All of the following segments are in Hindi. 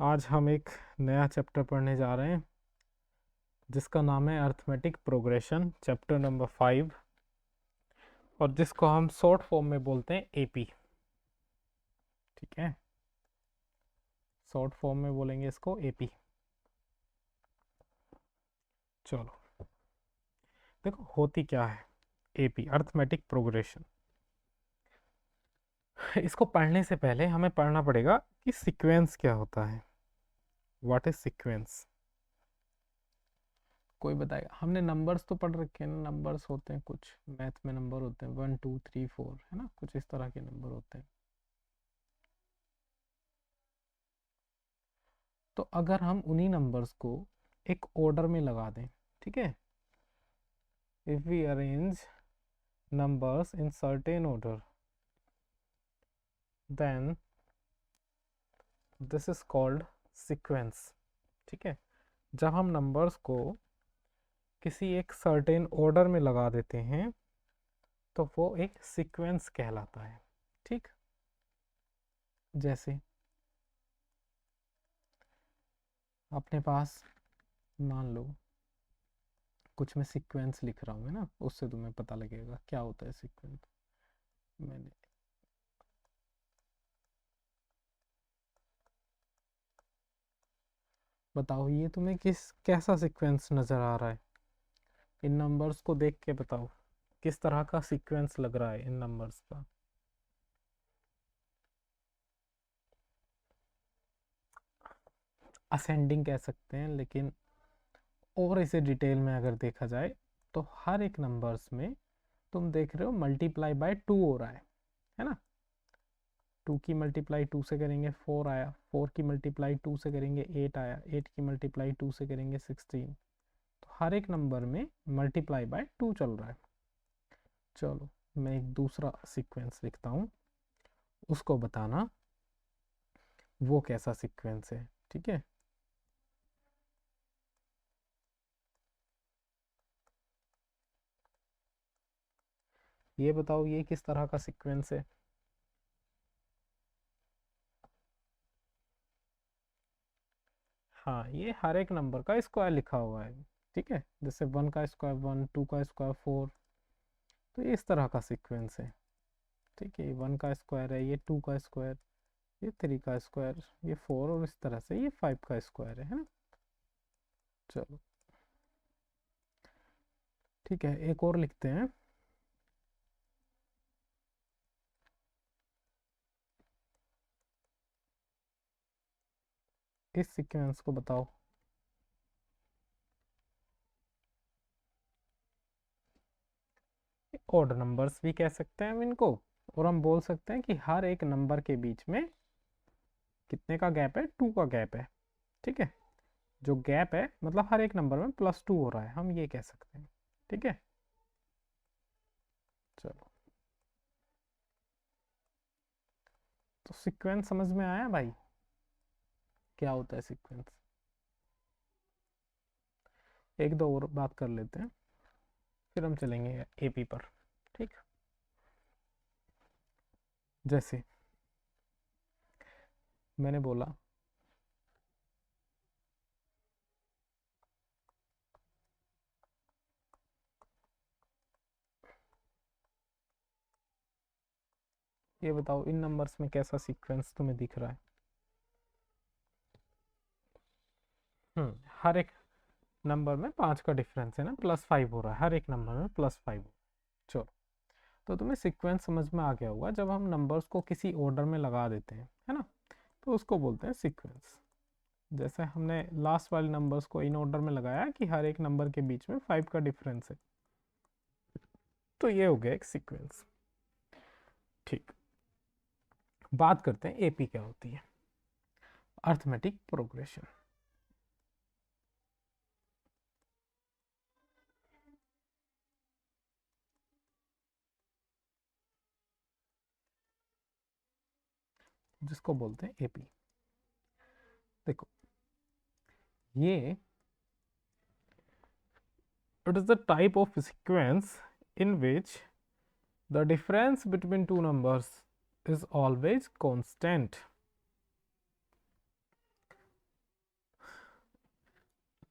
आज हम एक नया चैप्टर पढ़ने जा रहे हैं जिसका नाम है अर्थमेटिक प्रोग्रेशन, चैप्टर नंबर 5, और जिसको हम शॉर्ट फॉर्म में बोलते हैं एपी। ठीक है, शॉर्ट फॉर्म में बोलेंगे इसको एपी। चलो देखो होती क्या है एपी, अर्थमेटिक प्रोग्रेशन। इसको पढ़ने से पहले हमें पढ़ना पड़ेगा कि सीक्वेंस क्या होता है। What is sequence? कोई बताएगा? हमने नंबर्स तो पढ़ रखे हैं ना, नंबर्स होते हैं कुछ, मैथ में नंबर होते हैं 1 2 3 4, है ना, कुछ इस तरह के नंबर होते हैं। तो अगर हम उन्हीं नंबर्स को एक ऑर्डर में लगा दें, ठीक है, if we arrange numbers in certain order, then this is called sequence. ठीक है, जब हम नंबर्स को किसी एक सर्टेन ऑर्डर में लगा देते हैं तो वो एक सीक्वेंस कहलाता है। ठीक, जैसे अपने पास मान लो कुछ मैं सीक्वेंस लिख रहा हूँ, है ना, उससे तुम्हें पता लगेगा क्या होता है सीक्वेंस। मैंने बताओ ये तुम्हें कैसा सीक्वेंस नज़र आ रहा है? इन नंबर्स को देख के बताओ किस तरह का सीक्वेंस लग रहा है इन नंबर्स का। असेंडिंग कह सकते हैं, लेकिन और इसे डिटेल में अगर देखा जाए तो हर एक नंबर्स में तुम देख रहे हो मल्टीप्लाई बाय 2 हो रहा है ना। 2 की मल्टीप्लाई 2 से करेंगे 4 आया, 4 की मल्टीप्लाई 2 से करेंगे 8 आया, 8 की मल्टीप्लाई 2 से करेंगे 16। तो हर एक नंबर में मल्टीप्लाई बाय 2 चल रहा है। चलो मैं एक दूसरा सीक्वेंस लिखता हूँ, उसको बताना वो कैसा सीक्वेंस है। ठीक है, ये बताओ ये किस तरह का सीक्वेंस है? हाँ, ये हर एक नंबर का स्क्वायर लिखा हुआ है। ठीक है, जैसे 1 का स्क्वायर 1, 2 का स्क्वायर 4, तो ये इस तरह का सीक्वेंस है। ठीक है, ये 1 का स्क्वायर है, ये 2 का स्क्वायर, ये 3 का स्क्वायर, ये 4, और इस तरह से ये 5 का स्क्वायर है ना। चलो ठीक है, एक और लिखते हैं। इस सीक्वेंस को बताओ। ऑड नंबर्स भी कह सकते हैं हम इनको, और हम बोल सकते हैं कि हर एक नंबर के बीच में कितने का गैप है? 2 का गैप है। ठीक है, जो गैप है मतलब हर एक नंबर में +2 हो रहा है, हम ये कह सकते हैं। ठीक है, चलो तो सीक्वेंस समझ में आया भाई, क्या होता है सीक्वेंस? एक दो और बात कर लेते हैं, फिर हम चलेंगे एपी पर। ठीक, जैसे मैंने बोला ये बताओ इन नंबर्स में कैसा सीक्वेंस तुम्हें दिख रहा है? हर एक नंबर में 5 का डिफरेंस है ना, +5 हो रहा है, हर एक नंबर में +5 हो। चलो तो तुम्हें सीक्वेंस समझ में आ गया होगा, जब हम नंबर्स को किसी ऑर्डर में लगा देते हैं, है ना, तो उसको बोलते हैं सीक्वेंस। जैसे हमने लास्ट वाले नंबर्स को इन ऑर्डर में लगाया कि हर एक नंबर के बीच में 5 का डिफरेंस है, तो ये हो गया एक सीक्वेंस। ठीक, बात करते हैं एपी क्या होती है, अर्थमेटिक प्रोग्रेशन। जिसको बोलते हैं एपी। देखो ये it is the type of sequence in which the difference between two numbers is always constant.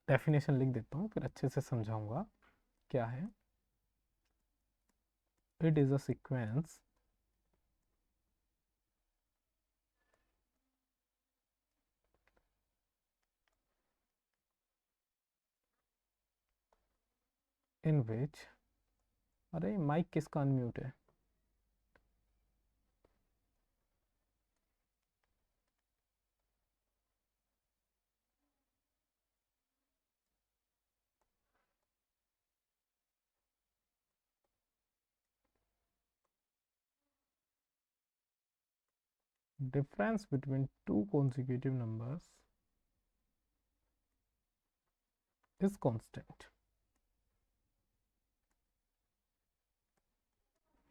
Definition लिख देता हूँ फिर अच्छे से समझाऊंगा क्या है। It is a sequence in which, अरे माइक किसका अनम्यूट है? difference between two consecutive numbers is constant।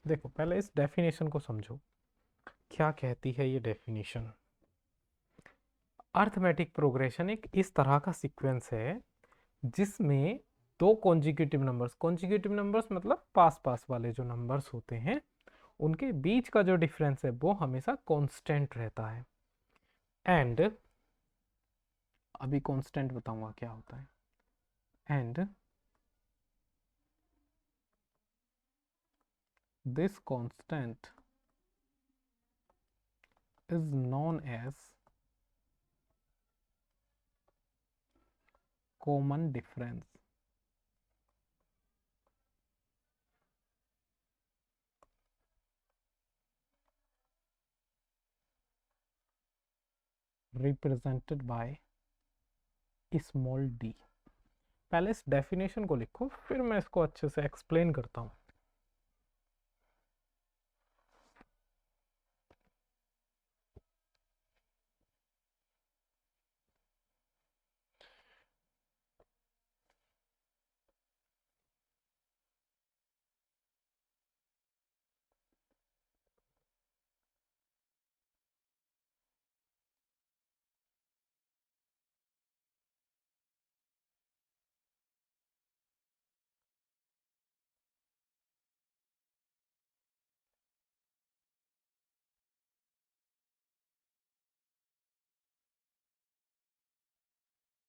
देखो पहले इस डेफिनेशन को समझो, क्या कहती है ये डेफिनेशन। अर्थमेटिक प्रोग्रेशन एक इस तरह का सीक्वेंस है जिसमें दो कॉन्जिक्यूटिव नंबर्स मतलब पास पास वाले जो नंबर्स होते हैं उनके बीच का जो डिफरेंस है वो हमेशा कांस्टेंट रहता है। एंड अभी कांस्टेंट बताऊंगा क्या होता है। And this constant is known as common difference। represented by small d। पहले इस डेफिनेशन को लिखो फिर मैं इसको अच्छे से एक्सप्लेन करता हूं।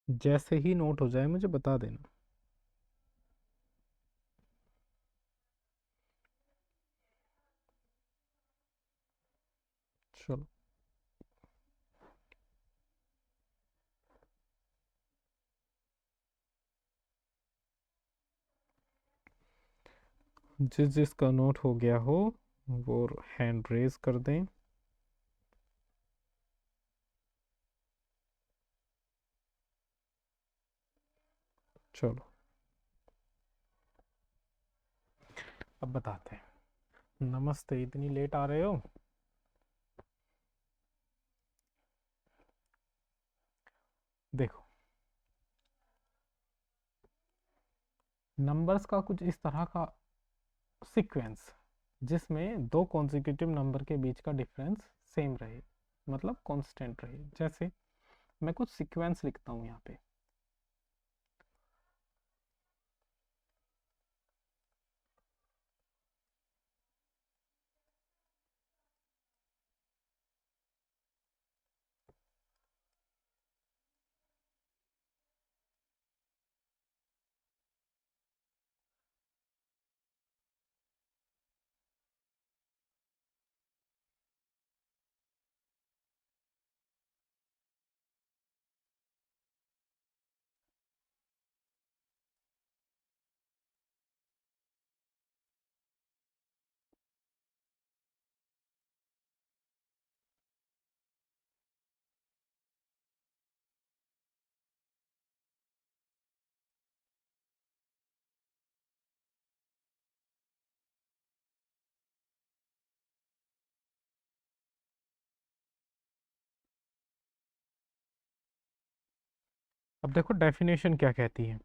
जैसे ही नोट हो जाए मुझे बता देना। चलो जिस जिसका नोट हो गया हो वो हैंड रेज कर दें। चलो अब बताते हैं। नमस्ते, इतनी लेट आ रहे हो? देखो नंबर्स का कुछ इस तरह का सीक्वेंस जिसमें दो कॉन्जिक्यूटिव नंबर के बीच का डिफरेंस सेम रहे मतलब कांस्टेंट रहे। जैसे मैं कुछ सीक्वेंस लिखता हूं यहाँ पे। अब देखो डेफिनेशन क्या कहती है।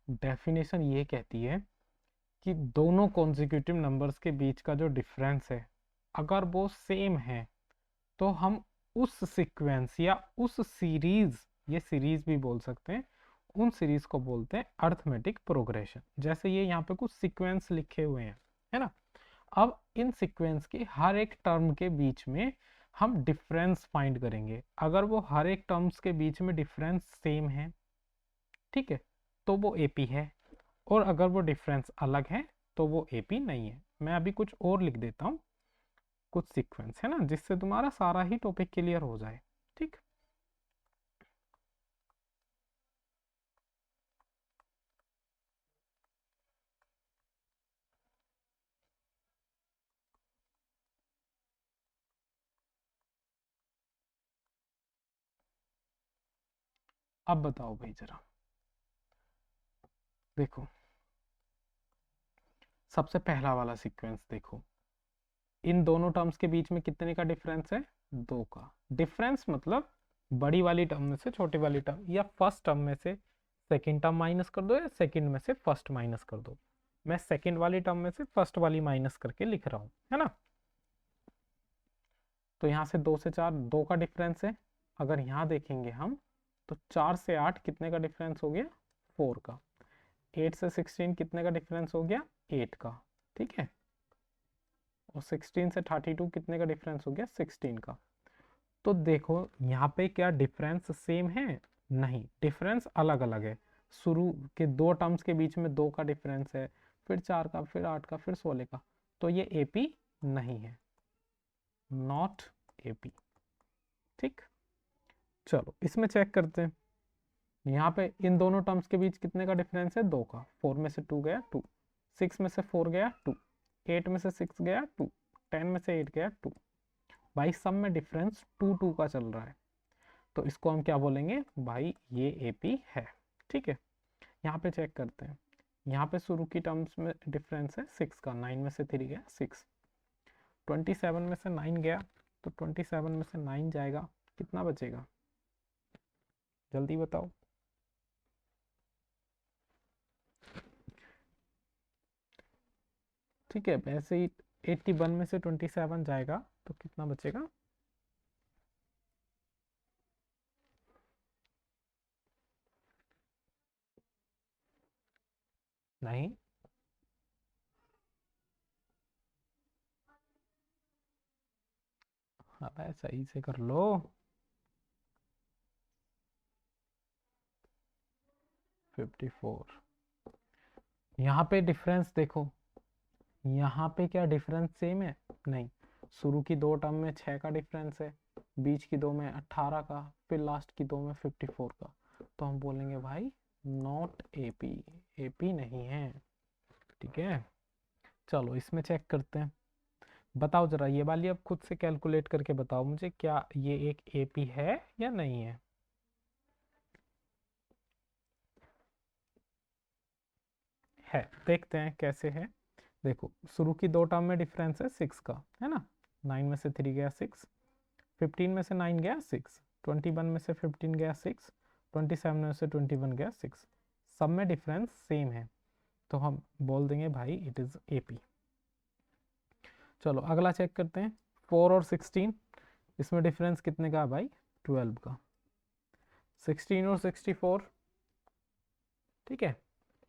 डेफिनेशन ये कहती है कि दोनों कॉन्जिक्यूटिव नंबर्स के बीच का जो डिफरेंस है अगर वो सेम है तो हम उस सीक्वेंस या उस सीरीज, ये सीरीज भी बोल सकते हैं, उन सीरीज को बोलते हैं अर्थमेटिक प्रोग्रेशन। जैसे ये यहाँ पे कुछ सीक्वेंस लिखे हुए हैं, है ना। अब इन सीक्वेंस के हर एक टर्म के बीच में हम डिफरेंस फाइंड करेंगे। अगर वो हर एक टर्म्स के बीच में डिफरेंस सेम है ठीक है, तो वो एपी है। और अगर वो डिफरेंस अलग है तो वो एपी नहीं है। मैं अभी कुछ और लिख देता हूँ, कुछ सीक्वेंस है ना, जिससे तुम्हारा सारा ही टॉपिक क्लियर हो जाए। ठीक, अब बताओ भाई जरा, देखो सबसे पहला वाला सीक्वेंस देखो, इन दोनों टर्म्स के बीच में कितने का डिफरेंस है? 2 का। डिफरेंस मतलब बड़ी वाली टर्म में से छोटी वाली टर्म, या फर्स्ट टर्म में से सेकंड टर्म माइनस कर दो, या सेकंड में से फर्स्ट माइनस कर दो। मैं सेकंड वाली टर्म में से फर्स्ट वाली माइनस करके लिख रहा हूँ, है ना। तो यहाँ से 2 से 4 2 का डिफरेंस है। अगर यहाँ देखेंगे हम, तो 4 से 8 कितने का डिफरेंस हो गया? 4 का। 8 से 16 कितने का डिफरेंस हो गया? 8 का। ठीक है, और 16 से 32 कितने का डिफरेंस हो गया? 16 का। तो देखो यहाँ पे क्या डिफरेंस सेम है? नहीं, डिफरेंस अलग अलग है। शुरू के दो टर्म्स के बीच में 2 का डिफरेंस है, फिर 4 का, फिर 8 का, फिर 16 का। तो ये एपी नहीं है, नॉट एपी। ठीक, चलो इसमें चेक करते हैं। यहाँ पे इन दोनों टर्म्स के बीच कितने का डिफरेंस है? 2 का। 4 में से 2 गया 2, 6 में से 4 गया 2, 8 में से 6 गया 2, 10 में से 8 गया 2। भाई सब में डिफरेंस 2 2 का चल रहा है, तो इसको हम क्या बोलेंगे? भाई ये एपी है। ठीक है, यहाँ पे चेक करते हैं। यहाँ पे शुरू की टर्म्स में डिफरेंस है 6 का। 9 में से 3 गया 6, 27 में से 9 गया, तो 27 में से 9 जाएगा, कितना बचेगा? जल्दी बताओ। ठीक है, वैसे ही 81 में से 27 जाएगा तो कितना बचेगा? नहीं, अबे सही से कर लो। 54। यहाँ पे डिफरेंस देखो, यहाँ पे क्या डिफरेंस सेम है? नहीं, शुरू की दो टर्म में 6 का डिफरेंस है, बीच की दो में 18 का, फिर लास्ट की दो में 54 का। तो हम बोलेंगे भाई नॉट एपी, एपी नहीं है। ठीक है, चलो इसमें चेक करते हैं। बताओ जरा ये वाली, अब खुद से कैलकुलेट करके बताओ मुझे, क्या ये एक एपी है या नहीं है? है, देखते हैं कैसे है। देखो शुरू की दो टर्म में डिफरेंस है 6 का, है ना। 9 में से 3 गया 6, 15 में से 9 गया 6, 21 में से 15 गया 6, 27 में से 21 गया 6। सब में डिफरेंस सेम है, तो हम बोल देंगे भाई इट इज एपी। चलो अगला चेक करते हैं। 4 और 16, इसमें डिफरेंस कितने का है भाई? 12 का। 16 और 64, ठीक है,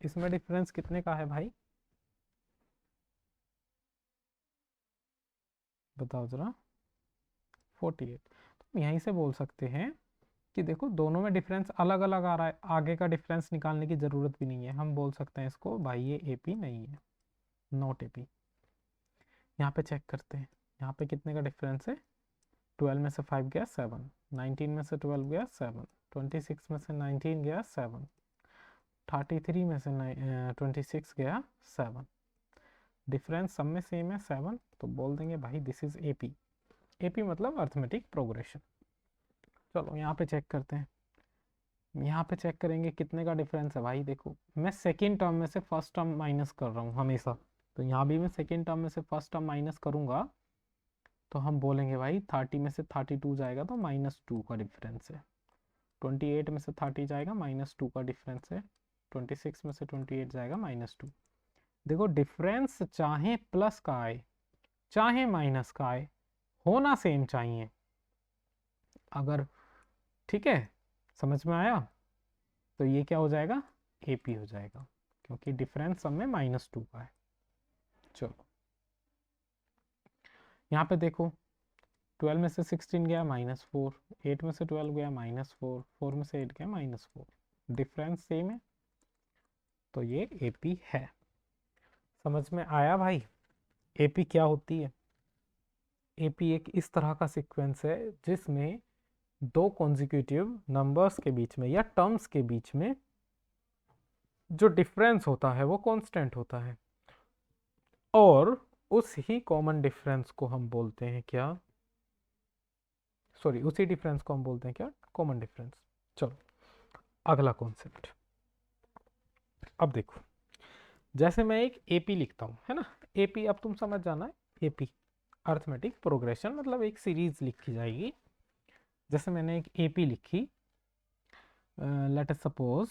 इसमें डिफरेंस कितने का है भाई? बताओ जरा। 48। तो यहीं से बोल सकते हैं कि देखो दोनों में डिफरेंस अलग अलग आ रहा है, आगे का डिफरेंस निकालने की ज़रूरत भी नहीं है। हम बोल सकते हैं इसको भाई ये एपी नहीं है, नॉट एपी। यहाँ पे चेक करते हैं, यहाँ पे कितने का डिफरेंस है? 12 में से 5 गया 7, 19 में से 12 गया 7, 26 में से 19 गया 7, 33 में से 26 गया 7। डिफरेंस सब में सेम है 7, तो बोल देंगे भाई दिस इज एपी। एपी मतलब अर्थमेटिक प्रोग्रेशन। चलो यहाँ पे चेक करते हैं। यहाँ पे चेक करेंगे कितने का डिफरेंस है भाई। देखो मैं सेकेंड टर्म में से फर्स्ट टर्म माइनस कर रहा हूँ हमेशा, तो यहाँ भी मैं सेकेंड टर्म में से फर्स्ट टर्म माइनस करूँगा, तो हम बोलेंगे भाई 30 में से 32 जाएगा तो -2 का डिफरेंस है। 28 में से 30 जाएगा -2 का डिफरेंस है। 26 में से 28 जाएगा -2। देखो डिफरेंस चाहे प्लस का आए चाहे माइनस का आए, होना सेम चाहिए। अगर, ठीक है, समझ में आया? तो ये क्या हो जाएगा? एपी हो जाएगा, क्योंकि डिफरेंस सब में -2 का है। चलो यहाँ पे देखो, 12 में से 16 गया -4, 8 में से 12 गया -4, 4 में से 8 गया -4। डिफरेंस सेम है, तो ये AP है। समझ में आया भाई AP क्या होती है? AP एक इस तरह का सीक्वेंस है जिसमें दो कॉन्जिक्यूटिव नंबर्स के बीच में या टर्म्स के बीच में जो डिफरेंस होता है वो कांस्टेंट होता है, और उस ही कॉमन डिफरेंस को हम बोलते हैं क्या, सॉरी उसी डिफरेंस को हम बोलते हैं क्या, कॉमन डिफरेंस। चलो अगला कॉन्सेप्ट। अब देखो, जैसे मैं एक AP लिखता हूँ, है ना, AP अब तुम समझ जाना है, AP अर्थमेटिक प्रोग्रेशन, मतलब एक सीरीज लिखी जाएगी। जैसे मैंने एक AP लिखी, लेट अस सपोज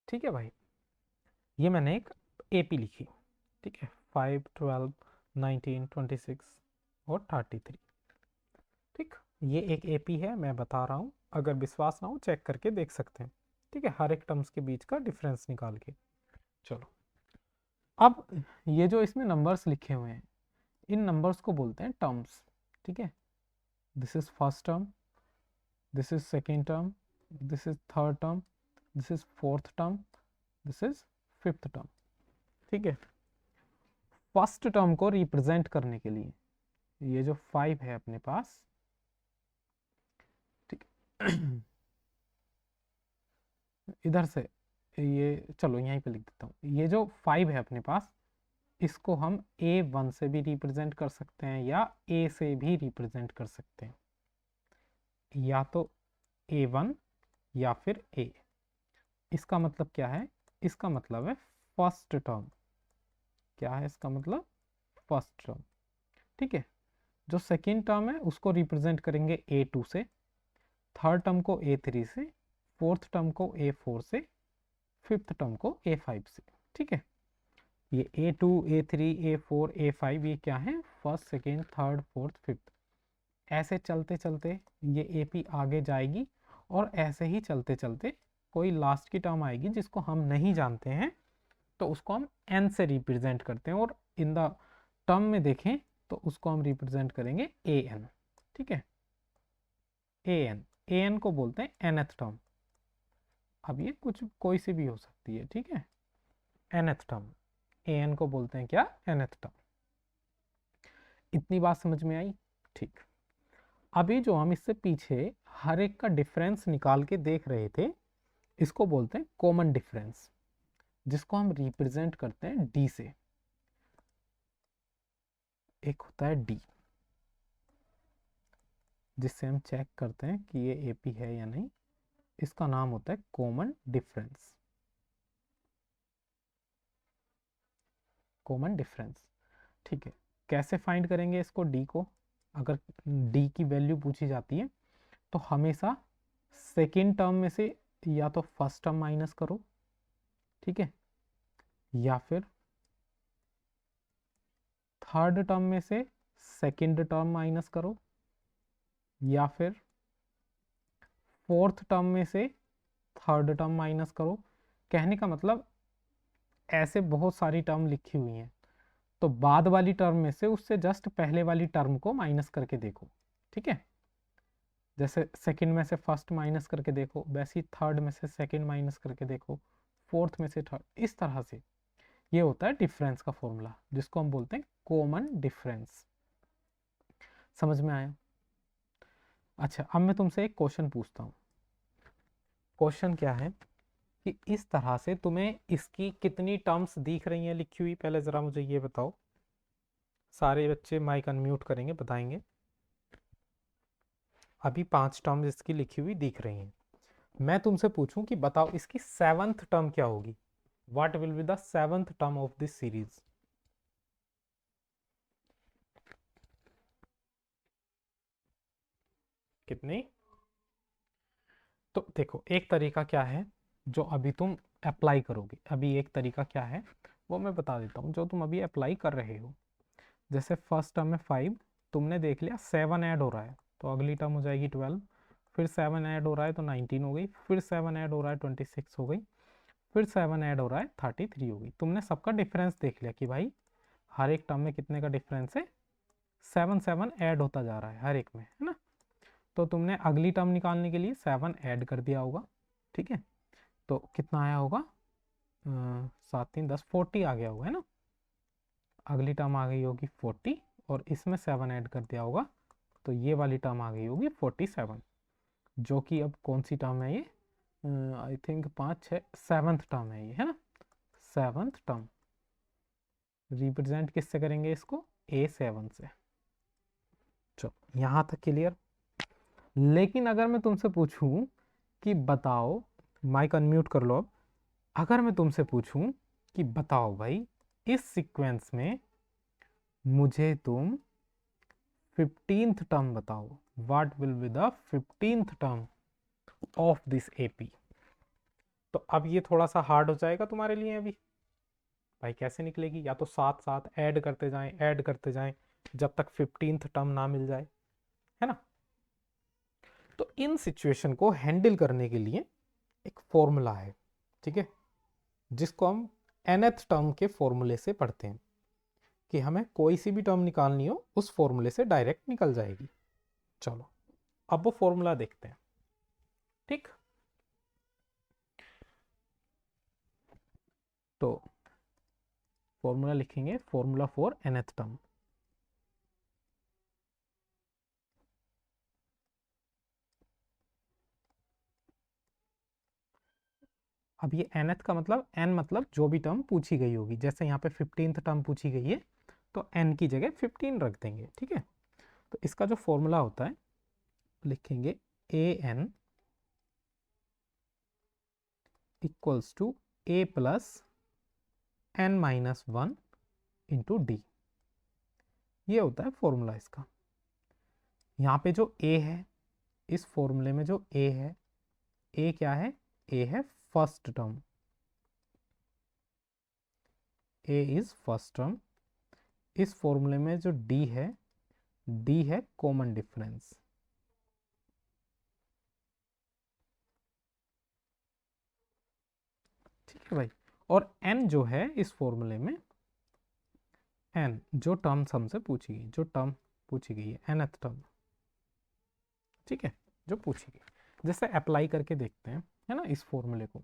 ठीक है भाई, ये मैंने एक AP लिखी, ठीक है, 5, 12, 19, 26 और 33, ठीक, ये एक AP है, मैं बता रहा हूँ, अगर विश्वास ना हो चेक करके देख सकते हैं, ठीक है, हर एक टर्म्स के बीच का डिफरेंस निकाल के। चलो अब ये जो इसमें नंबर्स लिखे हुए हैं, इन नंबर्स को बोलते हैं टर्म्स, ठीक है, this is first term, this is second term, this is third term, this is fourth term, this is fifth term, ठीक है। फर्स्ट टर्म को रिप्रेजेंट करने के लिए ये जो 5 है अपने पास, ठीक इधर से ये, चलो यहीं पे लिख देता हूँ, ये जो 5 है अपने पास, इसको हम A1 से भी रिप्रेजेंट कर सकते हैं या A से भी रिप्रेजेंट कर सकते हैं, या तो A1 या फिर A। इसका मतलब क्या है? इसका मतलब है फर्स्ट टर्म। क्या है इसका मतलब? फर्स्ट टर्म, ठीक है। जो सेकेंड टर्म है उसको रिप्रेजेंट करेंगे A2 से, थर्ड टर्म को A3 से, फोर्थ टर्म को A4 से, फिफ्थ टर्म को A5 से, ठीक है। ये A2, A3, A4, A5 ये क्या है? First, second, third, fourth, fifth. ऐसे चलते चलते ये AP आगे जाएगी, और ऐसे ही चलते चलते कोई लास्ट की टर्म आएगी जिसको हम नहीं जानते हैं, तो उसको हम N से रिप्रेजेंट करते हैं, और इन द टर्म में देखें तो उसको हम रिप्रेजेंट करेंगे AN, ठीक है। AN को बोलते हैं nth टर्म। अब ये कुछ कोई सी भी हो सकती है, ठीक है। nth टर्म, AN को बोलते हैं क्या? nth term. इतनी बात समझ में आई? ठीक। अभी जो हम इससे पीछे हर एक का डिफरेंस निकाल के देख रहे थे, इसको बोलते हैं कॉमन डिफरेंस, जिसको हम रिप्रेजेंट करते हैं D से। एक होता है D, जिससे हम चेक करते हैं कि ये AP है या नहीं, इसका नाम होता है कॉमन डिफरेंस। कॉमन डिफरेंस, ठीक है। कैसे फाइंड करेंगे इसको D को? अगर D की वैल्यू पूछी जाती है तो हमेशा सेकेंड टर्म में से या तो फर्स्ट टर्म माइनस करो, ठीक है, या फिर थर्ड टर्म में से सेकेंड टर्म माइनस करो, या फिर फोर्थ टर्म में से थर्ड टर्म माइनस करो। कहने का मतलब ऐसे बहुत सारी टर्म लिखी हुई हैं, तो बाद वाली टर्म में से उससे जस्ट पहले वाली टर्म को माइनस करके देखो, ठीक है। जैसे सेकंड में से फर्स्ट माइनस करके देखो, वैसे ही थर्ड में से सेकंड माइनस करके देखो, फोर्थ में से थर्ड, इस तरह से। ये होता है डिफरेंस का फॉर्मूला, जिसको हम बोलते हैं कॉमन डिफरेंस। समझ में आया? अच्छा, अब मैं तुमसे एक क्वेश्चन पूछता हूँ। क्वेश्चन क्या है कि इस तरह से तुम्हें इसकी कितनी टर्म्स दिख रही हैं लिखी हुई, पहले ज़रा मुझे ये बताओ। सारे बच्चे माइक अनम्यूट करेंगे, बताएंगे। अभी 5 टर्म्स इसकी लिखी हुई दिख रही हैं। मैं तुमसे पूछूं कि बताओ इसकी 7th टर्म क्या होगी? What will be the 7th term of this series? कितनी? तो देखो, एक तरीका क्या है जो अभी तुम अप्लाई करोगे, अभी एक तरीका क्या है वो मैं बता देता हूँ, जो तुम अभी अप्लाई कर रहे हो। जैसे फर्स्ट टर्म में 5, तुमने देख लिया 7 ऐड हो रहा है, तो अगली टर्म हो जाएगी 12, फिर 7 ऐड हो रहा है तो 19 हो गई, फिर 7 ऐड हो रहा है 26 हो गई, फिर 7 ऐड हो रहा है 33 हो गई। तुमने सबका डिफरेंस देख लिया कि भाई हर एक टर्म में कितने का डिफरेंस है, 7 7 ऐड होता जा रहा है हर एक में, है ना। तो तुमने अगली टर्म निकालने के लिए 7 ऐड कर दिया होगा, ठीक है। तो कितना आया होगा, 7 3 10, 40 आ गया होगा, है ना। अगली टर्म आ गई होगी 40 और इसमें 7 ऐड कर दिया होगा, तो ये वाली टर्म आ गई होगी 47, जो कि अब कौन सी टर्म है ये, आई थिंक 5 6 7th टर्म है ये, है ना। 7th टर्म रिप्रेजेंट किससे करेंगे इसको, A7 से। चलो यहाँ तक क्लियर। लेकिन अगर मैं तुमसे पूछूं कि बताओ, माइक अनम्यूट कर लो अब। अगर मैं तुमसे पूछूं कि बताओ भाई इस सीक्वेंस में मुझे तुम 15th टर्म बताओ, what will be the 15th term of this AP. तो अब ये थोड़ा सा हार्ड हो जाएगा तुम्हारे लिए अभी, भाई कैसे निकलेगी, या तो साथ साथ ऐड करते जाएं ऐड करते जाएं जब तक 15th टर्म ना मिल जाए, है ना। तो इन सिचुएशन को हैंडल करने के लिए एक फॉर्मूला है, ठीक है, जिसको हम nth टर्म के फॉर्मूले से पढ़ते हैं कि हमें कोई सी भी टर्म निकालनी हो उस फॉर्मूले से डायरेक्ट निकल जाएगी। चलो अब वो फॉर्मूला देखते हैं, ठीक। तो फॉर्मूला लिखेंगे, फॉर्मूला फॉर nth टर्म। अब ये nth का मतलब, n मतलब जो भी टर्म पूछी गई होगी, जैसे यहाँ पे 15th टर्म पूछी गई है तो n की जगह 15 रख देंगे, ठीक है। तो इसका जो फॉर्मूला होता है लिखेंगे an equals to a plus n minus 1 into D. ये होता है फॉर्मूला इसका। यहाँ पे जो a है, इस फॉर्मूले में जो a है, a क्या है, a है first term, a is first term. इस फॉर्मूले में जो d है, d है कॉमन डिफरेंस, ठीक है भाई। और n जो है इस फॉर्मूले में, n जो टर्म हमसे पूछी गई, जो टर्म पूछी गई है nth टर्म, ठीक है, जो पूछी गई, जैसे अप्लाई करके देखते हैं, है ना। इस फॉर्मूले को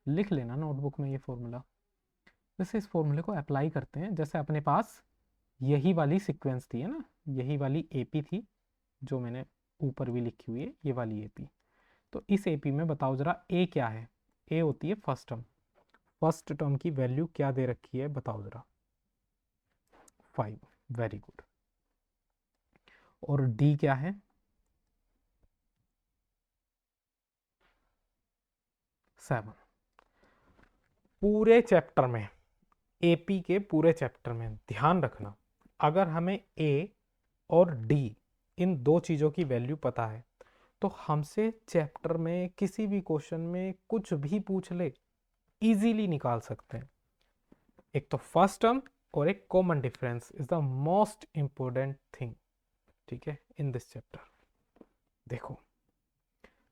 लिख लेना नोटबुक में, ये फॉर्मूला। जैसे इस फॉर्मूले को अप्लाई करते हैं, जैसे अपने पास यही वाली सीक्वेंस थी, है ना, यही वाली एपी थी जो मैंने ऊपर भी लिखी हुई है, ये वाली एपी। तो इस एपी में बताओ जरा ए क्या है, ए होती है फर्स्ट टर्म, फर्स्ट टर्म की वैल्यू क्या दे रखी है बताओ जरा, 5, वेरी गुड। और डी क्या है, 7। पूरे चैप्टर में, एपी के पूरे चैप्टर में ध्यान रखना, अगर हमें ए और डी इन दो चीज़ों की वैल्यू पता है तो हमसे चैप्टर में किसी भी क्वेश्चन में कुछ भी पूछ ले, इजीली निकाल सकते हैं। एक तो फर्स्ट टर्म और एक common difference is the most important thing, ठीक है, इन दिस चैप्टर। देखो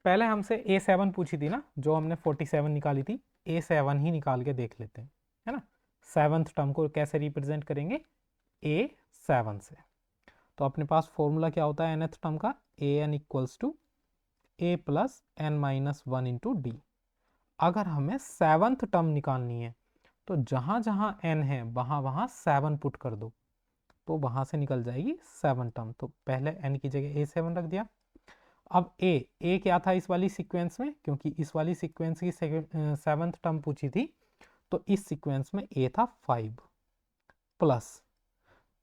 पहले हमसे A7 पूछी थी ना, जो हमने 47 निकाली थी, A7 ही निकाल के देख लेते हैं, है ना। 7th टर्म को कैसे रिप्रेजेंट करेंगे, A7 से। तो अपने पास फॉर्मूला क्या होता है nth टर्म का, an equals to a plus n minus 1 into D. अगर हमें 7th टर्म निकालनी है तो जहाँ जहाँ n है वहाँ वहाँ 7 पुट कर दो, तो वहाँ से निकल जाएगी 7 टर्म। तो पहले n की जगह A7 रख दिया। अब a क्या था इस वाली सीक्वेंस में, क्योंकि इस वाली सीक्वेंस की 7th टर्म पूछी थी, तो इस सीक्वेंस में a था 5 प्लस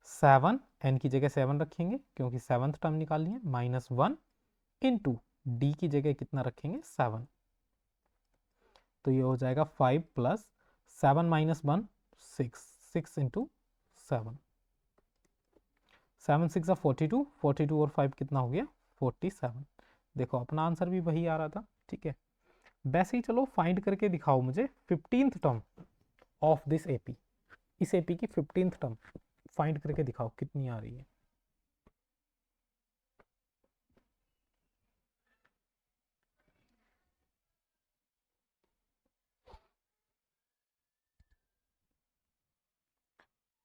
7, n की जगह 7 रखेंगे क्योंकि 7th टर्म निकालनी है, माइनस 1 इंटू डी की जगह कितना रखेंगे, 7। तो ये हो जाएगा 5 प्लस 7 माइनस 1, 6, 6 इंटू 7, 7 6 42, 42 और 5 कितना हो गया, 47। देखो अपना आंसर भी वही आ रहा था, ठीक है। वैसे ही चलो फाइंड करके दिखाओ मुझे 15th term of this AP, इस एपी की 15th टर्म फाइंड करके दिखाओ कितनी आ रही है।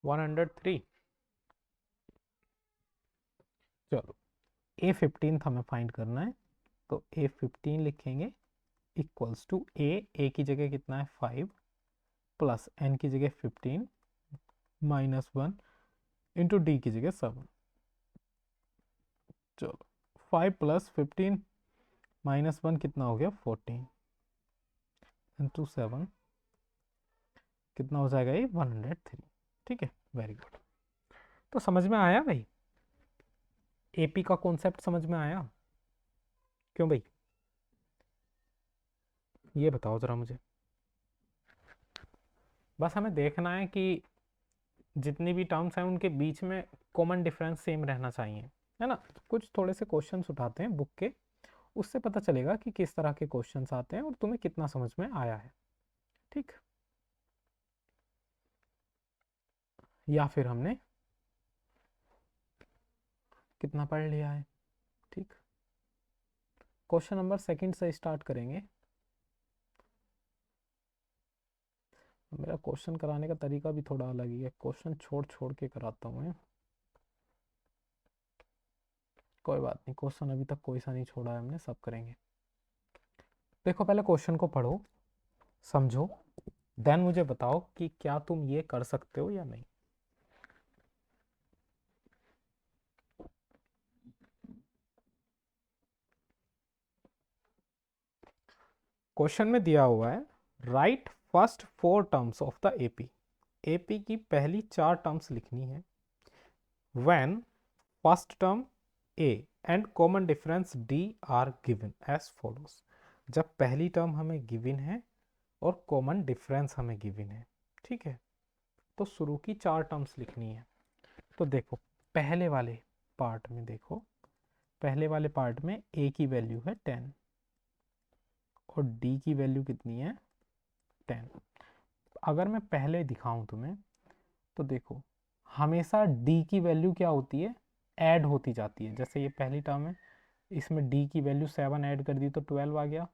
103। चलो A15 हमें फाइंड करना है, तो A15 लिखेंगे इक्वल्स टू ए की जगह कितना है 5 प्लस n की जगह 15 माइनस 1 इंटू डी की जगह 7। चलो 5 प्लस 15 माइनस 1 कितना हो गया 14 इंटू 7 कितना हो जाएगा ये 103। ठीक है, वेरी गुड। तो समझ में आया भाई, एपी का कॉन्सेप्ट समझ में आया? क्यों भाई, ये बताओ जरा मुझे। बस हमें देखना है कि जितनी भी टर्म्स हैं उनके बीच में कॉमन डिफरेंस सेम रहना चाहिए, है ना। कुछ थोड़े से क्वेश्चंस उठाते हैं बुक के, उससे पता चलेगा कि किस तरह के क्वेश्चंस आते हैं और तुम्हें कितना समझ में आया है। ठीक, या फिर हमने कितना पढ़ लिया है। ठीक, क्वेश्चन नंबर सेकंड से स्टार्ट करेंगे। मेरा क्वेश्चन कराने का तरीका भी थोड़ा अलग ही है, क्वेश्चन छोड़ छोड़ के कराता हूँ मैं। कोई बात नहीं, क्वेश्चन अभी तक कोई सा नहीं छोड़ा है हमने, सब करेंगे। देखो पहले क्वेश्चन को पढ़ो, समझो, देन मुझे बताओ कि क्या तुम ये कर सकते हो या नहीं। क्वेश्चन में दिया हुआ है write first 4 terms of the AP. AP की पहली 4 टर्म्स लिखनी है। When first term A and common difference D are given as follows. जब पहली टर्म हमें गिवन है और कॉमन डिफरेंस हमें गिवन है, ठीक है, तो शुरू की 4 टर्म्स लिखनी है। तो देखो पहले वाले पार्ट में देखो, पहले वाले पार्ट में ए की वैल्यू है 10 और डी की वैल्यू कितनी है 10। अगर मैं पहले दिखाऊं तुम्हें, तो देखो हमेशा डी की वैल्यू क्या होती है, ऐड होती जाती है। जैसे ये पहली टर्म है, इसमें डी की वैल्यू 7 ऐड कर दी तो 12 आ गया,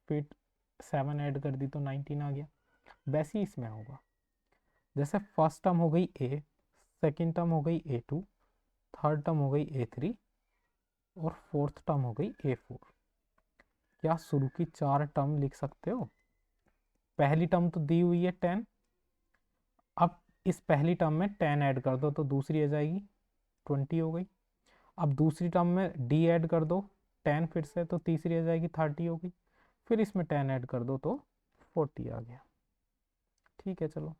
फिर 7 ऐड कर दी तो 19 आ गया। वैसे ही इसमें होगा, जैसे फर्स्ट टर्म हो गई ए, सेकेंड टर्म हो गई A2, थर्ड टर्म हो गई A3 और फोर्थ टर्म हो गई A4। क्या शुरू की 4 टर्म लिख सकते हो? पहली टर्म तो दी हुई है 10, अब इस पहली टर्म में 10 ऐड कर दो तो दूसरी आ जाएगी 20 हो गई। अब दूसरी टर्म में डी ऐड कर दो 10 फिर से, तो तीसरी आ जाएगी 30 हो गई। फिर इसमें 10 ऐड कर दो तो 40 आ गया। ठीक है, चलो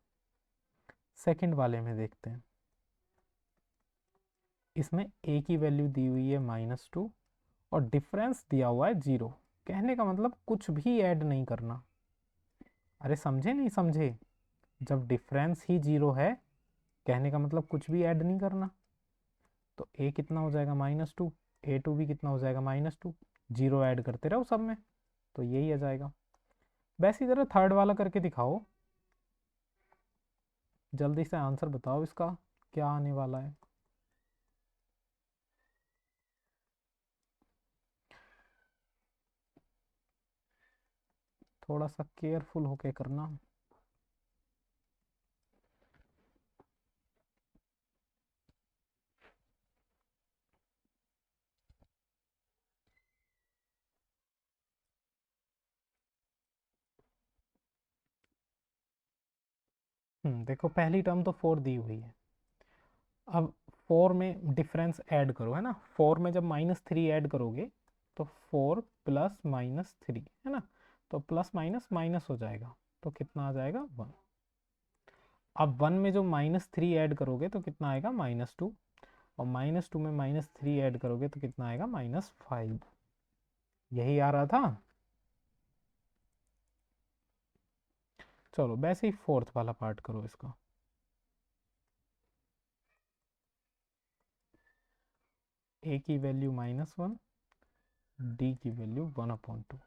सेकंड वाले में देखते हैं। इसमें ए की वैल्यू दी हुई है -2 और डिफरेंस दिया हुआ है 0। कहने का मतलब कुछ भी ऐड नहीं करना। अरे समझे नहीं समझे, जब डिफरेंस ही 0 है, कहने का मतलब कुछ भी ऐड नहीं करना। तो ए कितना हो जाएगा -2, A2 भी कितना हो जाएगा -2, 0 ऐड करते रहो सब में, तो यही आ जाएगा। वैसी तरह थर्ड वाला करके दिखाओ, जल्दी से आंसर बताओ इसका क्या आने वाला है। थोड़ा सा केयरफुल होके करना। देखो पहली टर्म तो 4 दी हुई है, अब 4 में डिफरेंस ऐड करो, है ना। 4 में जब -3 ऐड करोगे तो 4 प्लस -3, है ना, तो प्लस माइनस माइनस हो जाएगा, तो कितना आ जाएगा 1। अब 1 में जो -3 ऐड करोगे तो कितना आएगा -2, और -2 में -3 ऐड करोगे तो कितना आएगा -5। यही आ रहा था। चलो वैसे ही फोर्थ वाला पार्ट करो इसका। ए की वैल्यू -1, डी की वैल्यू 1/2।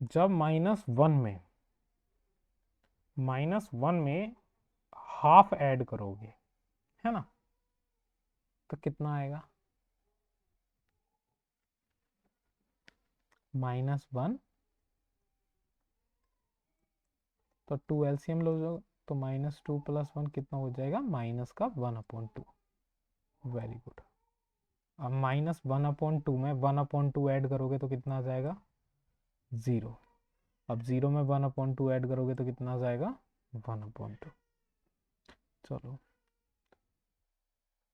जब माइनस वन में हाफ ऐड करोगे, है ना, तो कितना आएगा? -1, तो 2 एलसीएम लो जो, तो -2 + 1 कितना हो जाएगा? -1/2। Very good. अब -1/2 में 1/2 ऐड करोगे तो कितना आ जाएगा? 0। अब 0 में 1/2 ऐड करोगे तो कितना आ जाएगा? 1/2। चलो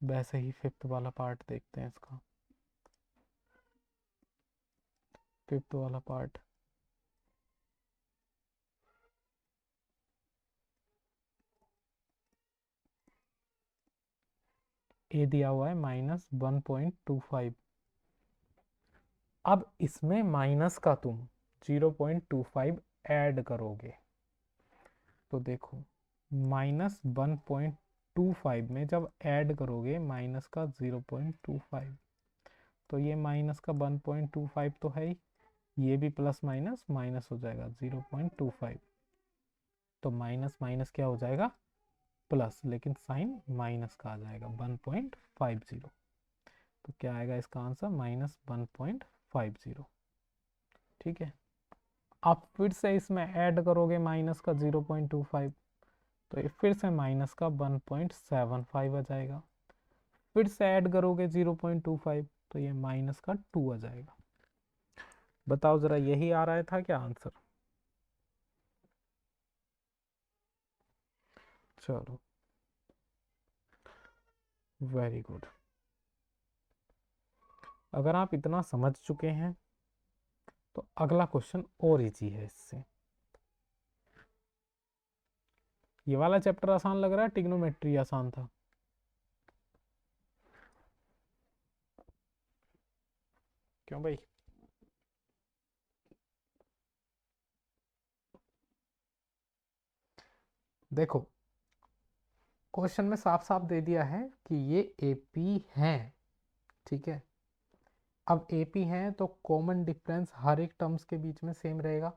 वैसे ही फिफ्थ वाला पार्ट देखते हैं इसका। फिफ्थ वाला पार्ट, ए दिया हुआ है -1.25। अब इसमें माइनस का तुम 0.25 ऐड करोगे, तो देखो -1.25 में जब ऐड करोगे माइनस का 0.25, तो ये माइनस का 1.25 तो है ही, ये भी प्लस माइनस माइनस हो जाएगा 0.25, तो माइनस माइनस क्या हो जाएगा? प्लस, लेकिन साइन माइनस का आ जाएगा 1.50। तो क्या आएगा इसका आंसर? -1.50। ठीक है। आप फिर से इसमें ऐड करोगे माइनस का 0.25, तो ये फिर से माइनस का 1.75 आ जाएगा। फिर से ऐड करोगे 0.25, तो ये माइनस का 2 आ जाएगा। बताओ जरा, यही आ रहा था क्या आंसर? चलो वेरी गुड। अगर आप इतना समझ चुके हैं तो अगला क्वेश्चन और इजी है इससे। ये वाला चैप्टर आसान लग रहा है, ट्रिग्नोमेट्री आसान था? क्यों भाई? देखो क्वेश्चन में साफ साफ दे दिया है कि ये एपी हैं, ठीक है। अब एपी हैं तो कॉमन डिफरेंस हर एक टर्म्स के बीच में सेम रहेगा।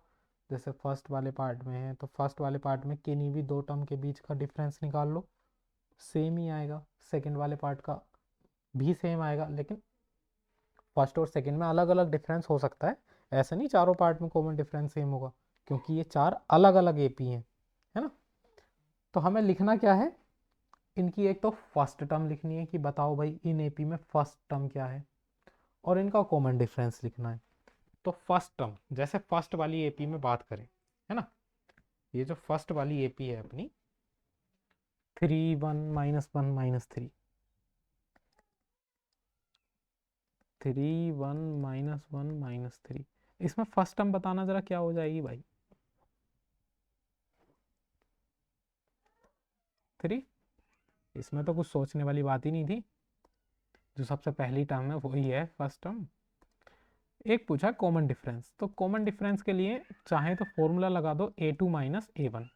जैसे फर्स्ट वाले पार्ट में है तो फर्स्ट वाले पार्ट में किन्हीं भी दो टर्म के बीच का डिफरेंस निकाल लो, सेम ही आएगा। सेकंड वाले पार्ट का भी सेम आएगा, लेकिन फर्स्ट और सेकंड में अलग अलग डिफरेंस हो सकता है। ऐसा नहीं चारों पार्ट में कॉमन डिफरेंस सेम होगा, क्योंकि ये चार अलग अलग एपी हैं, है ना। तो हमें लिखना क्या है? इनकी एक तो फर्स्ट टर्म लिखनी है कि बताओ भाई इन एपी में फर्स्ट टर्म क्या है, और इनका कॉमन डिफरेंस लिखना है। तो फर्स्ट टर्म, जैसे फर्स्ट वाली एपी में बात करें, है ना, ये जो फर्स्ट वाली एपी है अपनी 3 1 -1 -3, 3 1 -1 -3, इसमें फर्स्ट टर्म बताना जरा क्या हो जाएगी भाई? 3। इसमें तो कुछ सोचने वाली बात ही नहीं थी, जो सबसे पहली टर्म है वही है फर्स्ट टर्म। एक पूछा कॉमन डिफरेंस, तो कॉमन डिफरेंस के लिए चाहे तो फॉर्मूला लगा दो a2 -a1,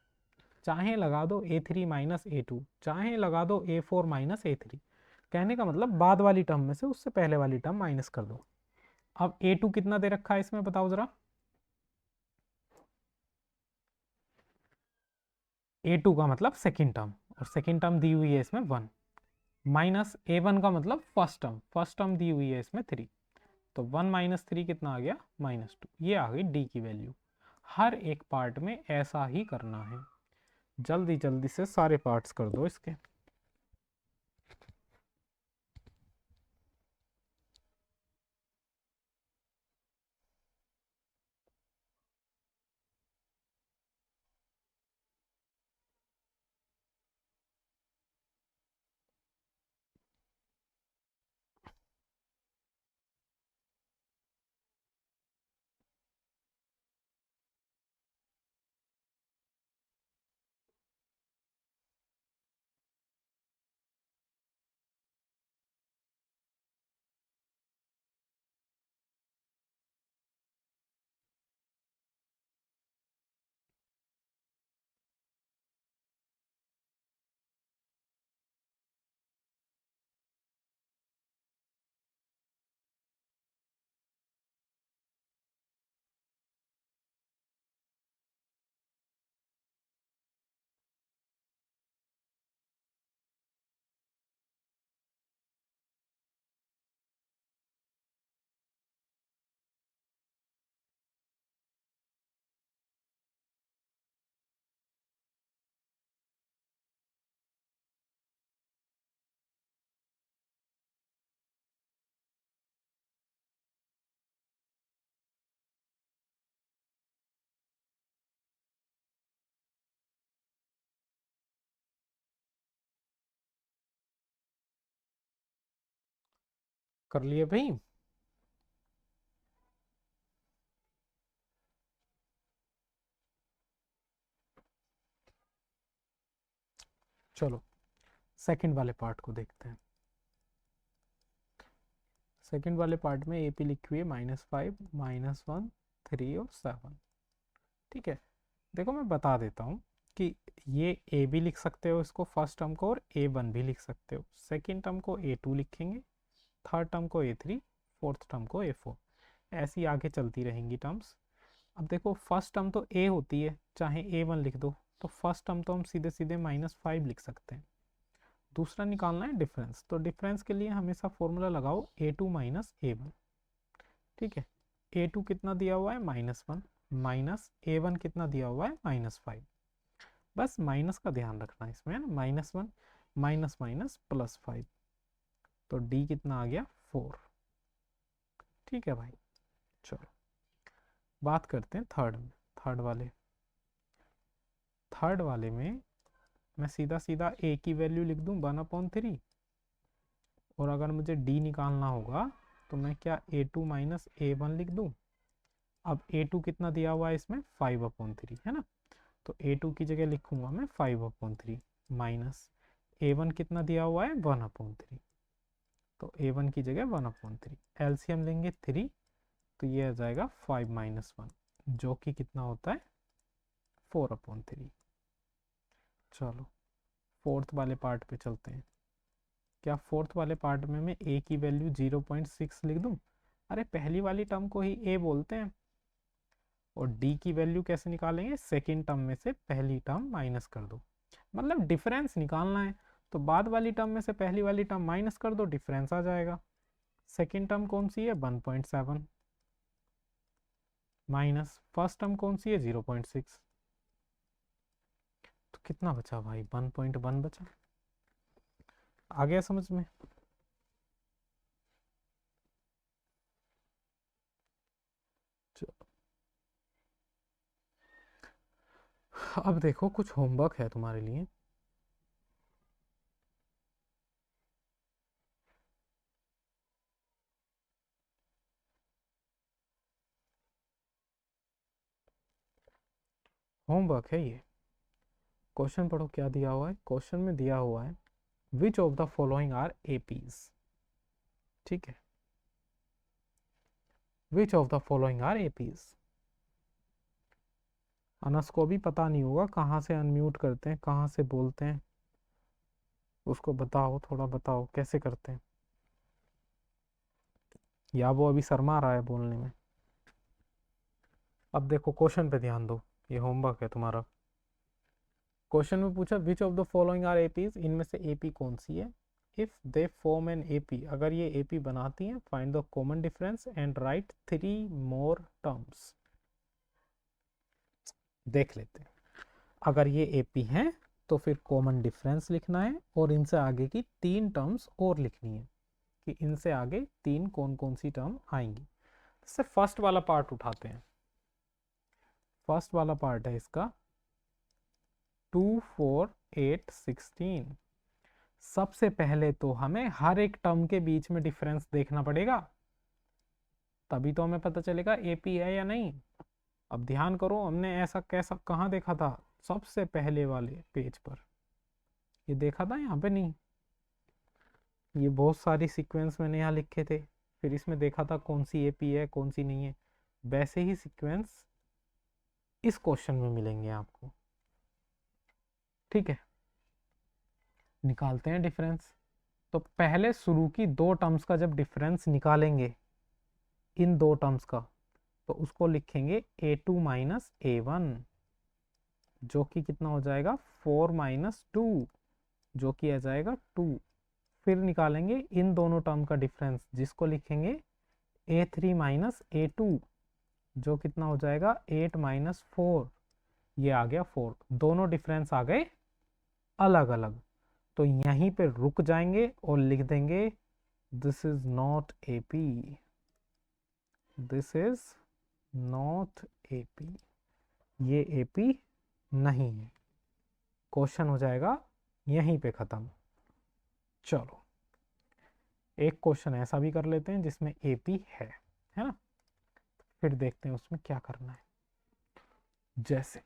चाहे लगा दो a3 -a2, चाहे लगा दो a4 -a3। कहने का मतलब बाद वाली टर्म में से उससे पहले वाली टर्म माइनस कर दो। अब a2 कितना दे रखा है इसमें बताओ जरा? a2 का मतलब सेकंड टर्म, और सेकंड टर्म दी हुई है इसमें 1, माइनस a1 का मतलब फर्स्ट टर्म दी हुई है इसमें 3, तो 1 - 3 कितना आ गया? -2। ये आ गई डी की वैल्यू। हर एक पार्ट में ऐसा ही करना है। जल्दी जल्दी से सारे पार्ट्स कर दो इसके। कर लिए भाई? चलो सेकंड वाले पार्ट को देखते हैं। सेकंड वाले पार्ट में ए पी लिखी हुई है -5, -1, 3 और 7। ठीक है, देखो मैं बता देता हूँ कि ये ए भी लिख सकते हो इसको फर्स्ट टर्म को, और A1 भी लिख सकते हो। सेकंड टर्म को A2 लिखेंगे, थर्ड टर्म को A3, फोर्थ टर्म को A4, ऐसी आगे चलती रहेंगी टर्म्स। अब देखो फर्स्ट टर्म तो A होती है, चाहे A1 लिख दो, तो फर्स्ट टर्म तो हम सीधे सीधे -5 लिख सकते हैं। दूसरा निकालना है डिफरेंस, तो डिफरेंस के लिए हमेशा फॉर्मूला लगाओ A2 - A1। ठीक है, A2 कितना दिया हुआ है -1, माइनस A1 कितना दिया हुआ है -5। बस माइनस का ध्यान रखना है इसमें, है ना, -1 माइनस माइनस +5, तो D कितना आ गया 4। ठीक है भाई, चलो बात करते हैं थर्ड में। थर्ड वाले में मैं सीधा सीधा A की वैल्यू लिख दूं 1/3, और अगर मुझे D निकालना होगा तो मैं क्या A2 - A1 लिख दूं। अब A2 कितना दिया हुआ है इसमें 5/3, है ना, तो A2 की जगह लिखूंगा मैं 5/3, माइनस A1 कितना दिया हुआ है 1/3, तो A1 की जगह 1/3, एलसीएम लेंगे 3, तो ये आ जाएगा 5 - 1, जो कि कितना होता है 4/3। चलो फोर्थ वाले पार्ट पे चलते हैं। क्या फोर्थ वाले पार्ट में मैं A की वैल्यू 0.6 लिख दूं? अरे पहली वाली टर्म को ही A बोलते हैं। और D की वैल्यू कैसे निकालेंगे, सेकेंड टर्म में से पहली टर्म माइनस कर दो, मतलब डिफरेंस निकालना है, तो बाद वाली टर्म में से पहली वाली टर्म माइनस कर दो, डिफरेंस आ जाएगा। सेकेंड टर्म कौन सी है 1.7, माइनस फर्स्ट टर्म कौन सी है 0.6, तो कितना बचा भाई 1.1 बचा। आ गया समझ में? अब देखो कुछ होमवर्क है तुम्हारे लिए। होमवर्क है ये, क्वेश्चन पढ़ो क्या दिया हुआ है। क्वेश्चन में दिया हुआ है which of the following are APs. ठीक है, which of the following are APs. अनस को भी पता नहीं होगा कहाँ से अनम्यूट करते हैं, कहाँ से बोलते हैं, उसको बताओ, थोड़ा बताओ कैसे करते हैं, या वो अभी शर्मा रहा है बोलने में। अब देखो क्वेश्चन पे ध्यान दो, ये होमवर्क है तुम्हारा। क्वेश्चन में पूछा which of the following are APs, इनमें से एपी कौन सी है। If they form an AP, अगर ये एपी बनाती हैं, find the common difference and write 3 more terms. देख लेते हैं, अगर ये एपी हैं तो फिर कॉमन डिफरेंस लिखना है, और इनसे आगे की 3 टर्म्स और लिखनी है कि इनसे आगे 3 कौन कौन सी टर्म आएंगी। इससे फर्स्ट वाला पार्ट उठाते हैं। फर्स्ट वाला पार्ट है इसका 2, 4, 8, 16। सबसे पहले तो हमें हर एक टर्म के बीच में डिफरेंस देखना पड़ेगा, तभी तो हमें पता चलेगा एपी है या नहीं। अब ध्यान करो, हमने ऐसा कैसा कहाँ देखा था, सबसे पहले वाले पेज पर ये देखा था, यहाँ पे नहीं। ये बहुत सारी सीक्वेंस मैंने यहाँ लिखे थे, फिर इसमें देखा था कौन सी एपी है कौन सी नहीं है। वैसे ही सीक्वेंस इस क्वेश्चन में मिलेंगे आपको। ठीक है, निकालते हैं डिफरेंस। तो पहले शुरू की 2 टर्म्स का जब डिफरेंस निकालेंगे, इन 2 टर्म्स का, तो उसको लिखेंगे A2 - A1, जो कि कितना हो जाएगा 4 - 2, जो कि आ जाएगा 2। फिर निकालेंगे इन दोनों टर्म का डिफरेंस, जिसको लिखेंगे A3 - A2, जो कितना हो जाएगा 8 - 4, ये आ गया 4। दोनों डिफरेंस आ गए अलग अलग, तो यहीं पे रुक जाएंगे और लिख देंगे this is not AP, this is not AP, ये एपी नहीं है। क्वेश्चन हो जाएगा यहीं पे खत्म। चलो एक क्वेश्चन ऐसा भी कर लेते हैं जिसमें AP है ना, फिर देखते हैं उसमें क्या करना है। जैसे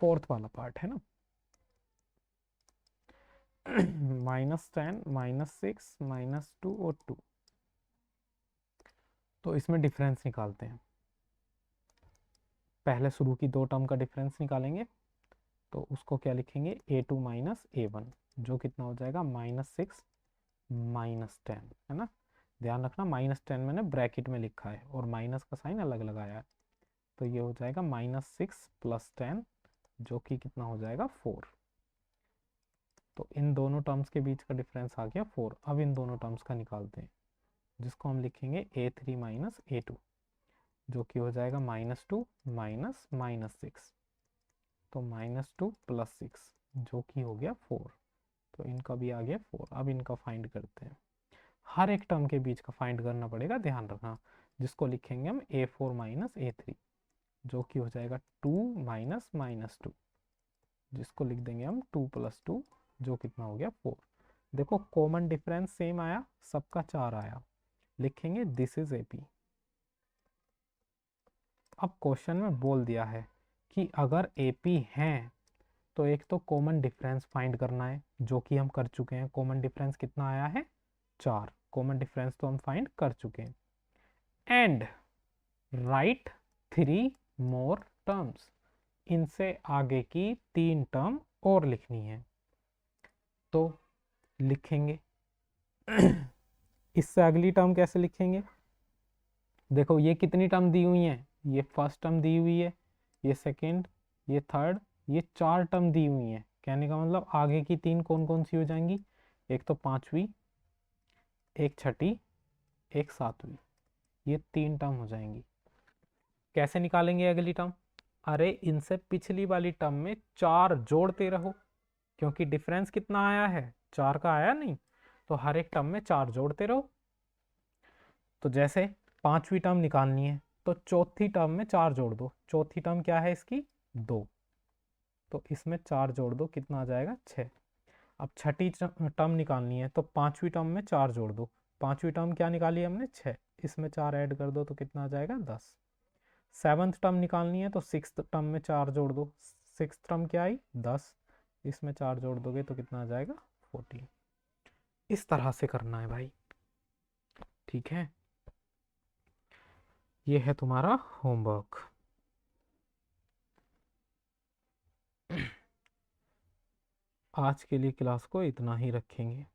फोर्थ वाला पार्ट है ना, -10 -6 -2 और 2, तो इसमें डिफरेंस निकालते हैं। पहले शुरू की दो टर्म का डिफरेंस निकालेंगे, तो उसको क्या लिखेंगे, A2 - A1, जो कितना हो जाएगा -6 -10, है ना। ध्यान रखना -10 मैंने ब्रैकेट में लिखा है और माइनस का साइन अलग लगाया है, तो ये हो जाएगा -6 + 10, जो कि कितना हो जाएगा 4। तो इन दोनों टर्म्स के बीच का डिफरेंस आ गया 4। अब इन दोनों टर्म्स का निकालते हैं, जिसको हम लिखेंगे A3 - A2, जो कि हो जाएगा -2 -6, तो -2 + 6, जो कि हो गया 4। तो इनका भी आ गया 4। अब इनका फाइंड करते हैं, हर एक टर्म के बीच का फाइंड करना पड़ेगा, ध्यान रखना। जिसको लिखेंगे हम A4 - A3, जो कि हो जाएगा 2 -2, जिसको लिख देंगे हम 2 + 2, जो कितना हो गया 4। देखो कॉमन डिफरेंस सेम आया, सबका 4 आया, लिखेंगे दिस इज AP। अब क्वेश्चन में बोल दिया है कि अगर AP हैं तो एक तो कॉमन डिफरेंस फाइंड करना है, जो कि हम कर चुके हैं। कॉमन डिफरेंस कितना आया है, 4। कॉमन डिफरेंस तो हम फाइंड कर चुके हैं। एंड राइट 3 मोर टर्म्स, इनसे आगे की 3 टर्म और लिखनी है, तो लिखेंगे। इससे अगली टर्म कैसे लिखेंगे, देखो ये कितनी टर्म दी हुई है, ये फर्स्ट टर्म दी हुई है, ये सेकंड, ये थर्ड, ये 4 टर्म दी हुई है। कहने का मतलब आगे की 3 कौन कौन सी हो जाएंगी, एक तो 5वीं, एक 6ठी, एक 7वीं, ये 3 टर्म हो जाएंगी। कैसे निकालेंगे अगली टर्म, अरे इनसे पिछली वाली टर्म में 4 जोड़ते रहो, क्योंकि डिफरेंस कितना आया है, 4 का आया नहीं, तो हर एक टर्म में 4 जोड़ते रहो। तो जैसे 5वीं टर्म निकालनी है, तो चौथी टर्म में 4 जोड़ दो। चौथी टर्म क्या है इसकी, 2, तो इसमें 4 जोड़ दो, कितना आ जाएगा 6। अब 6ठी टर्म निकालनी है, तो 5वीं टर्म में 4 जोड़ दो। 5वीं टर्म क्या निकाली हमने, 6, इसमें 4 ऐड कर दो तो कितना आ जाएगा 10। 7th टर्म निकालनी है, तो 6th टर्म में 4 जोड़ दो। 6th टर्म क्या आई, 10, इसमें 4 जोड़ दोगे तो कितना आ जाएगा 14। इस तरह से करना है भाई, ठीक है। ये है तुम्हारा होमवर्क। आज के लिए क्लास को इतना ही रखेंगे।